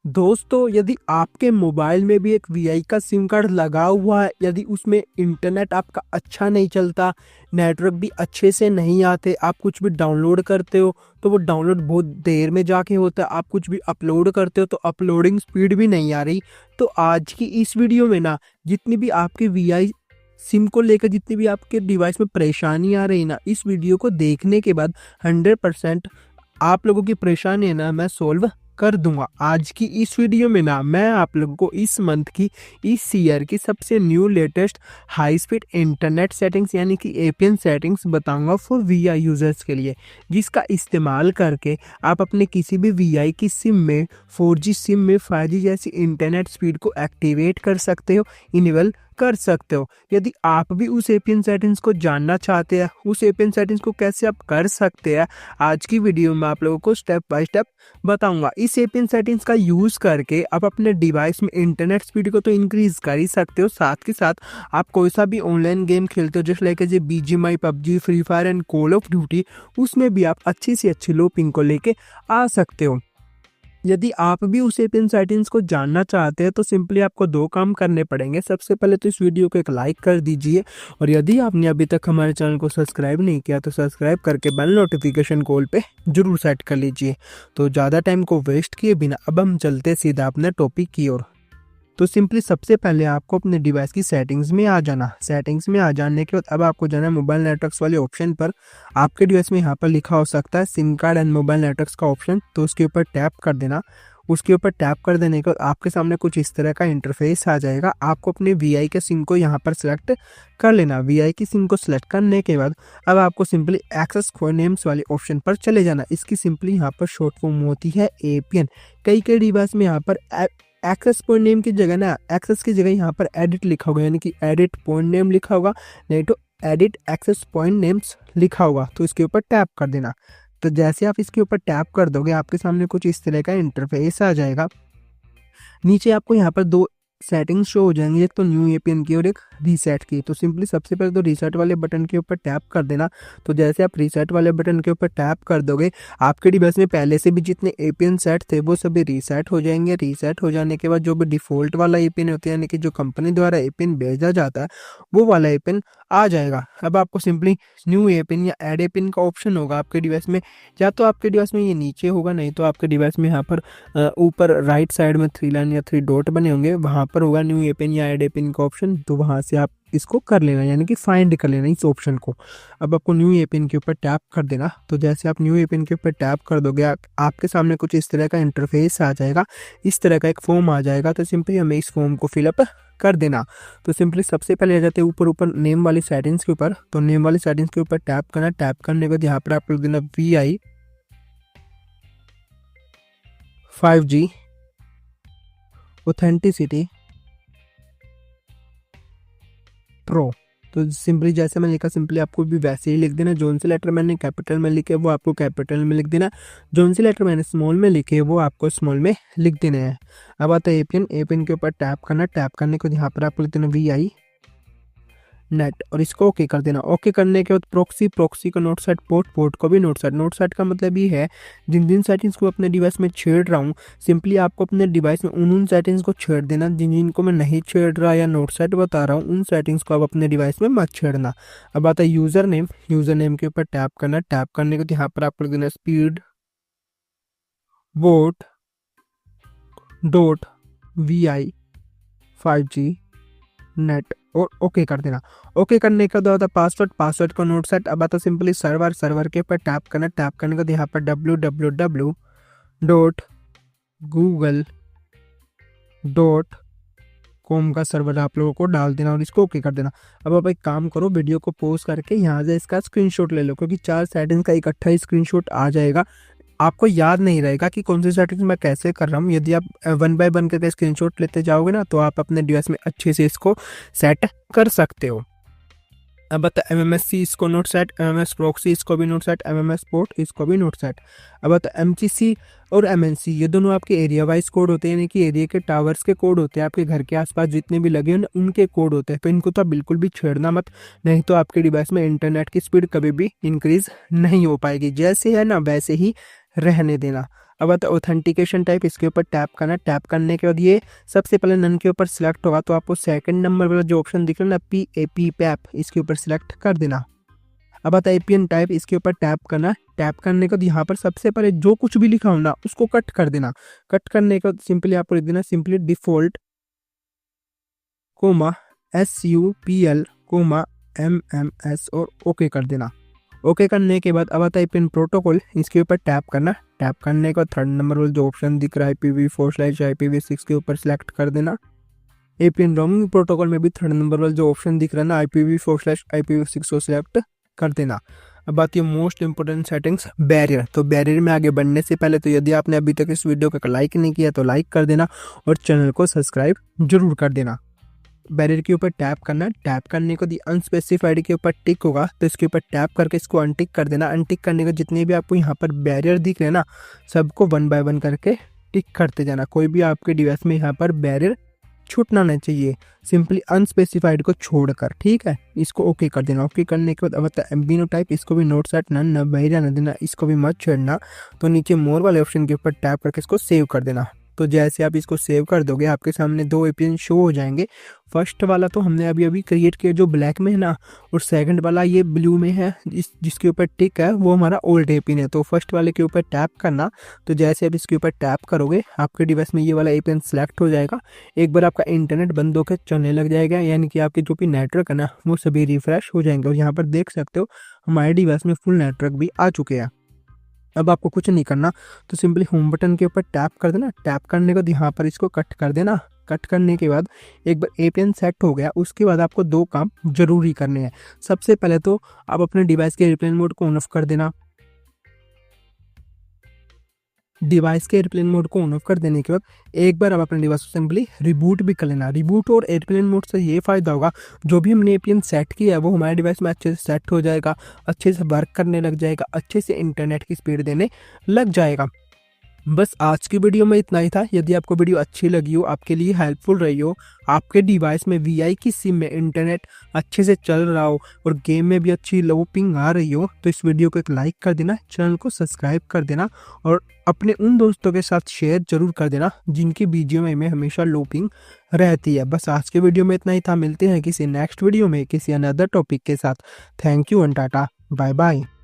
दोस्तों, यदि आपके मोबाइल में भी एक वीआई का सिम कार्ड लगा हुआ है, यदि उसमें इंटरनेट आपका अच्छा नहीं चलता, नेटवर्क भी अच्छे से नहीं आते, आप कुछ भी डाउनलोड करते हो तो वो डाउनलोड बहुत देर में जाके होता है, आप कुछ भी अपलोड करते हो तो अपलोडिंग स्पीड भी नहीं आ रही। तो आज की इस वीडियो में ना, जितनी भी आपके वीआई सिम को लेकर जितनी भी आपके डिवाइस में परेशानी आ रही ना, इस वीडियो को देखने के बाद 100% आप लोगों की परेशानी है ना, मैं सोल्व कर दूंगा। आज की इस वीडियो में ना, मैं आप लोगों को इस मंथ की, इस ईयर की सबसे new latest high speed internet settings यानी कि एपीएन सेटिंग्स बताऊंगा फॉर वीआई यूजर्स के लिए, जिसका इस्तेमाल करके आप अपने किसी भी वीआई की सिम में 4G सिम में 5G जैसी इंटरनेट स्पीड को एक्टिवेट कर सकते हो, इनेबल कर सकते हो। यदि आप भी उस एपीएन सेटिंग्स को जानना चाहते हैं, उस एपीएन सेटिंग्स को कैसे आप कर सकते हैं, आज की वीडियो में आप लोगों को स्टेप बाय स्टेप बताऊंगा। इस एपीएन सेटिंग्स का यूज करके आप अपने डिवाइस में इंटरनेट स्पीड को तो इंक्रीज कर ही सकते हो, साथ के साथ आप कोई सा भी ऑनलाइन गेम खेलते हो जैसे लाइक जो BGMI, PUBG, free fire and call of duty, उसमें भी आप अच्छी से अच्छी लो पिंग को लेके आ सकते हो। यदि आप भी उस एपीएन सेटिंग्स को जानना चाहते हैं तो सिंपली आपको दो काम करने पड़ेंगे। सबसे पहले तो इस वीडियो को एक लाइक कर दीजिए, और यदि आपने अभी तक हमारे चैनल को सब्सक्राइब नहीं किया तो सब्सक्राइब करके बेल नोटिफिकेशन कॉल पे जरूर सेट कर लीजिए। तो ज़्यादा टाइम को वेस्ट किए बिना अब हम चलते सीधा अपने टॉपिक की ओर। तो सिंपली सबसे पहले आपको अपने डिवाइस की सेटिंग्स में आ जाना। सेटिंग्स में आ जाने के बाद अब आपको जाना है मोबाइल नेटवर्क्स वाले ऑप्शन पर। आपके डिवाइस में यहाँ पर लिखा हो सकता है SIM card and mobile networks का ऑप्शन, तो उसके ऊपर टैप कर देना। उसके ऊपर टैप कर देने के बाद आपके सामने कुछ इस तरह का इंटरफेस आ जाएगा। आपको अपने वीआई के सिम को यहाँ पर सिलेक्ट कर लेना। वीआई की सिम को सिलेक्ट करने के बाद अब आपको सिंपली एक्सेस फॉर नेम्स वाले ऑप्शन पर चले जाना। इसकी सिंपली यहाँ पर शॉर्ट फॉर्म होती है एपीएन। कई डिवाइस में यहाँ पर एक्सेस पॉइंट नेम की जगह ना, एक्सेस की जगह यहाँ पर एडिट लिखा होगा, यानी कि एडिट पॉइंट नेम लिखा होगा, नहीं तो एडिट एक्सेस पॉइंट नेम्स लिखा होगा। तो इसके ऊपर टैप कर देना। तो जैसे आप इसके ऊपर टैप कर दोगे आपके सामने कुछ इस तरह का इंटरफेस आ जाएगा। नीचे आपको यहाँ पर दो सेटिंग्स शो हो जाएंगी, एक तो न्यू एपीएन की और एक रीसेट की। तो सिंपली सबसे पहले तो रीसेट वाले बटन के ऊपर टैप कर देना। तो जैसे आप रीसेट वाले बटन के ऊपर टैप कर दोगे, आपके डिवाइस में पहले से भी जितने एपीएन सेट थे वो सभी रीसेट हो जाएंगे। रीसेट हो जाने के बाद जो भी डिफॉल्ट वाला एपीएन होता है, यानी कि जो कंपनी द्वारा एपीएन भेजा जाता है, वो वाला एपीएन आ जाएगा। अब आपको सिंपली न्यू एपीएन या एड एपीएन का ऑप्शन होगा आपके डिवाइस में, या तो आपके डिवाइस में ये नीचे होगा, नहीं तो आपके डिवाइस में यहाँ पर ऊपर राइट साइड में 3 लाइन या 3 डॉट बने होंगे, वहाँ पर होगा न्यू एपीएन या एड एपीएन का ऑप्शन। तो वहाँ से आप इसको कर लेना, यानी कि फाइंड कर लेना इस ऑप्शन को। अब आपको न्यू एपीएन के ऊपर टैप कर देना। तो जैसे आप न्यू एपीएन के ऊपर टैप कर दोगे आपके सामने कुछ इस तरह का इंटरफेस आ जाएगा, इस तरह का एक फॉर्म आ जाएगा। तो सिंपली हमें इस फॉर्म को फिलअप कर देना। तो सिंपली सबसे पहले आ जाते हैं ऊपर ऊपर नेम वाली सेटिंग्स के ऊपर। तो नेम वाली सेटिंग्स के ऊपर टैप करना। टैप करने के बाद यहाँ पर आप लोग देना वीआई 5G ऑथेंटिसिटी प्रो। तो सिंपली जैसे मैंने लिखा सिंपली आपको भी वैसे ही लिख देना। जोन से लेटर मैंने कैपिटल में लिखे वो आपको कैपिटल में लिख देना, जोन से लेटर मैंने स्मॉल में लिखे वो आपको स्मॉल में लिख देने हैं। अब आता है एपीएन। एपीएन के ऊपर टैप करना। टैप करने को यहाँ पर आपको लिख देना वीआई नेट, और इसको ओके कर देना। ओके करने के बाद प्रोक्सी, प्रोक्सी को नोट सेट, पोर्ट, पोर्ट को भी नोट सेट। नोट सेट का मतलब ये है जिन जिन सेटिंग्स को अपने डिवाइस में छेड़ रहा हूँ, सिंपली आपको अपने डिवाइस में उन सेटिंग्स को छेड़ देना। जिन जिनको मैं नहीं छेड़ रहा या नोट सेट बता रहा हूँ, उन सेटिंग्स को आप अपने डिवाइस में मत छेड़ना। अब आता है यूजर नेम। यूजर नेम के ऊपर टैप करना। टैप करने के यहाँ पर आपको लिख देना speed boat dot VI 5G net, और ओके कर देना। ओके करने का दो आता पासवर्ड। पासवर्ड को नोट सेट। अब आता सिंपली सर्वर। सर्वर के ऊपर टैप करना। टैप करने का यहाँ पर www.google.com का सर्वर आप लोगों को डाल देना और इसको ओके कर देना। अब आप एक काम करो, वीडियो को पॉज करके यहाँ से इसका स्क्रीनशॉट ले लो, क्योंकि 4 सेटिंग्स का इकट्ठा ही स्क्रीनशॉट आ जाएगा। आपको याद नहीं रहेगा कि कौन सी सेटिंग्स मैं कैसे कर रहा हूँ। यदि आप 1 बाय 1 करके स्क्रीनशॉट लेते जाओगे ना, तो आप अपने डिवाइस में अच्छे से इसको सेट कर सकते हो। अब बता MMSC इसको नोट सेट, MMS प्रॉक्सी इसको भी नोट सेट, MMS पोर्ट इसको भी नोट सेट। अब बता MCC और MNC ये दोनों आपके एरिया वाइज कोड होते हैं, यानी कि एरिया के टावर्स के कोड होते हैं। आपके घर के आसपास जितने भी लगे हैं उनके कोड होते हैं। तो इनको तो बिल्कुल भी छेड़ना मत, नहीं तो आपके डिवाइस में इंटरनेट की स्पीड कभी भी इंक्रीज नहीं हो पाएगी। जैसे है ना वैसे ही रहने देना। अब आता है ऑथेंटिकेशन टाइप, इसके ऊपर टैप करना। टैप करने के बाद ये सबसे पहले नन के ऊपर सिलेक्ट होगा, तो आपको सेकंड नंबर वाला जो ऑप्शन दिख रहा है ना PAP पैप, इसके ऊपर सिलेक्ट कर देना। अब आता है APN टाइप, इसके ऊपर टैप करना। टैप करने के बाद यहाँ पर सबसे पहले जो कुछ भी लिखा हो ना उसको कट कर देना। कट करने के बाद सिंपली आपको लिख देना सिंपली डिफॉल्ट SUPL MMS और ओके कर देना। ओके करने के बाद अब आता है पिन प्रोटोकॉल, इसके ऊपर टैप करना। टैप करने के बाद थर्ड नंबर वाला जो ऑप्शन दिख रहा है IPv4/IPv6 के ऊपर सिलेक्ट कर देना। APN रोमिंग प्रोटोकॉल में भी थर्ड नंबर वाला जो ऑप्शन दिख रहा है ना IPv4/IPv6 को सिलेक्ट कर देना। अब आती है मोस्ट इंपोर्टेंट सेटिंग्स, बैरियर। तो बैरियर में आगे बढ़ने से पहले तो यदि आपने अभी तक इस वीडियो को लाइक नहीं किया तो लाइक कर देना और चैनल को सब्सक्राइब जरूर कर देना। बैरियर के ऊपर टैप करना। टैप करने को दी अनस्पेसिफाइड के ऊपर टिक होगा तो इसके ऊपर टैप करके इसको अनटिक कर देना। अनटिक करने के जितने भी आपको यहाँ पर बैरियर दिख रहे हैं ना सबको 1 बाय 1 करके टिक करते जाना। कोई भी आपके डिवाइस में यहाँ पर बैरियर छूटना नहीं चाहिए, सिंपली अनस्पेसिफाइड को छोड़कर, ठीक है। इसको ओके कर देना। ओके करने के बाद अब आता है एम्बिनो टाइप, इसको भी नोट सेट न बैरियर न देना, इसको भी मत छेड़ना। तो नीचे मोर वाले ऑप्शन के ऊपर टैप करके इसको सेव कर देना। तो जैसे आप इसको सेव कर दोगे आपके सामने 2 APN शो हो जाएंगे। फर्स्ट वाला तो हमने अभी क्रिएट किया जो ब्लैक में है ना, और सेकंड वाला ये ब्लू में है जिसके ऊपर टिक है वो हमारा ओल्ड APN है। तो फर्स्ट वाले के ऊपर टैप करना। तो जैसे आप इसके ऊपर टैप करोगे आपके डिवाइस में ये वाला APN सेलेक्ट हो जाएगा। एक बार आपका इंटरनेट बंद होकर चलने लग जाएगा, यानी कि आपके जो भी नेटवर्क है ना वो सभी रिफ्रेश हो जाएंगे। और यहाँ पर देख सकते हो हमारे डिवाइस में फुल नेटवर्क भी आ चुके हैं। अब आपको कुछ नहीं करना, तो सिंपली होम बटन के ऊपर टैप कर देना। टैप करने के बाद यहाँ पर इसको कट कर देना। कट करने के बाद एक बार APN सेट हो गया, उसके बाद आपको 2 काम जरूरी करने हैं। सबसे पहले तो आप अपने डिवाइस के एयरप्लेन मोड को ऑन ऑफ कर देना। डिवाइस के एयरप्लेन मोड को ऑन ऑफ कर देने के बाद एक बार आप अपने डिवाइस को सिंपली रिबूट भी कर लेना। रिबूट और एयरप्लेन मोड से ये फ़ायदा होगा, जो भी हमने APN सेट किया है वो हमारे डिवाइस में अच्छे से सेट हो जाएगा, अच्छे से वर्क करने लग जाएगा, अच्छे से इंटरनेट की स्पीड देने लग जाएगा। बस आज की वीडियो में इतना ही था। यदि आपको वीडियो अच्छी लगी हो, आपके लिए हेल्पफुल रही हो, आपके डिवाइस में VI की सिम में इंटरनेट अच्छे से चल रहा हो और गेम में भी अच्छी लो पिंग आ रही हो, तो इस वीडियो को एक लाइक कर देना, चैनल को सब्सक्राइब कर देना और अपने उन दोस्तों के साथ शेयर जरूर कर देना जिनकी BGMI में हमेशा लो पिंग रहती है। बस आज के वीडियो में इतना ही था। मिलते हैं किसी नेक्स्ट वीडियो में किसी अनदर टॉपिक के साथ। Thank you and tata, bye bye.